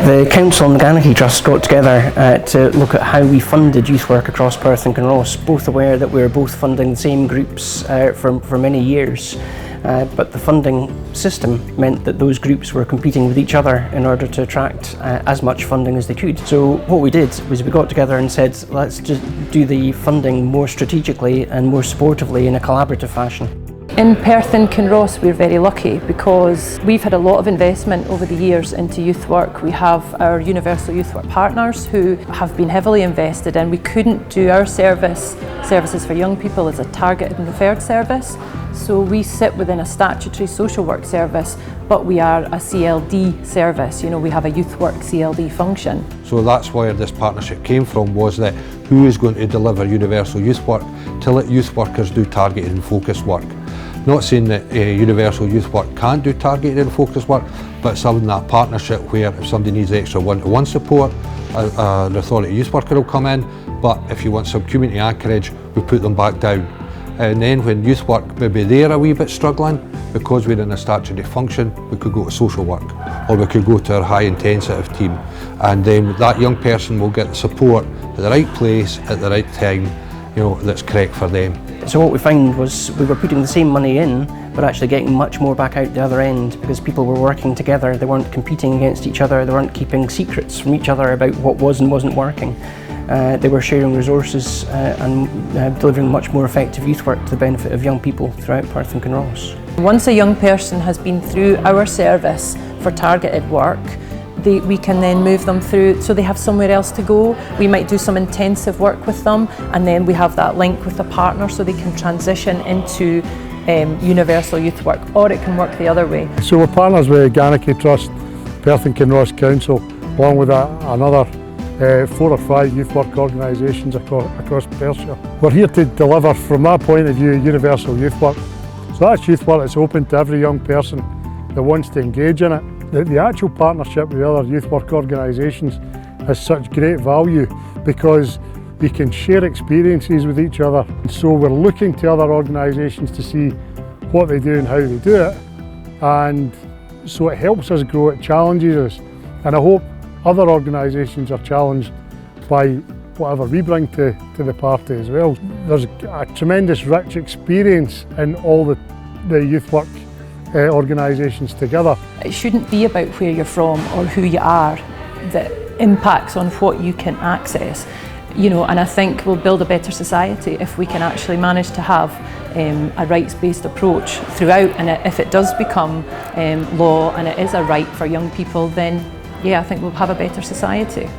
The Council and the Gannochy Trust got together to look at how we funded youth work across Perth and Kinross, both aware that we were both funding the same groups for many years. But the funding system meant that those groups were competing with each other in order to attract as much funding as they could. So what we did was we got together and said, let's just do the funding more strategically and more supportively in a collaborative fashion. In Perth and Kinross we're very lucky because we've had a lot of investment over the years into youth work. We have our Universal Youth Work partners who have been heavily invested in. We couldn't do our services for young people as a targeted and referred service. So we sit within a statutory social work service, but we are a CLD service. You know, we have a youth work CLD function. So that's where this partnership came from, was that who is going to deliver universal youth work to let youth workers do targeted and focused work. Not saying that universal youth work can't do targeted and focused work, but some that partnership where if somebody needs extra one-to-one support, an authority youth worker will come in, but if you want some community anchorage, we put them back down. And then when youth work maybe they're a wee bit struggling, because we're in a statutory function, we could go to social work, or we could go to our high intensive team, and then that young person will get the support at the right place, at the right time, you know, that's correct for them. So what we found was we were putting the same money in, but actually getting much more back out the other end because people were working together, they weren't competing against each other, they weren't keeping secrets from each other about what was and wasn't working. They were sharing resources and delivering much more effective youth work to the benefit of young people throughout Perth and Kinross. Once a young person has been through our service for targeted work, we can then move them through so they have somewhere else to go. We might do some intensive work with them, and then we have that link with the partner so they can transition into universal youth work, or it can work the other way. So we're partners with Gannochy Trust, Perth and Kinross Council, along with another 4 or 5 youth work organisations across Perthshire. We're here to deliver, from our point of view, universal youth work. So that's youth work that's open to every young person that wants to engage in it. The actual partnership with other youth work organisations has such great value because we can share experiences with each other. So we're looking to other organisations to see what they do and how they do it, and so it helps us grow, it challenges us, and I hope other organisations are challenged by whatever we bring to the party as well. There's a tremendous rich experience in all the youth work organisations together. It shouldn't be about where you're from or who you are that impacts on what you can access. You know, and I think we'll build a better society if we can actually manage to have a rights-based approach throughout, and if it does become law and it is a right for young people, then yeah, I think we'll have a better society.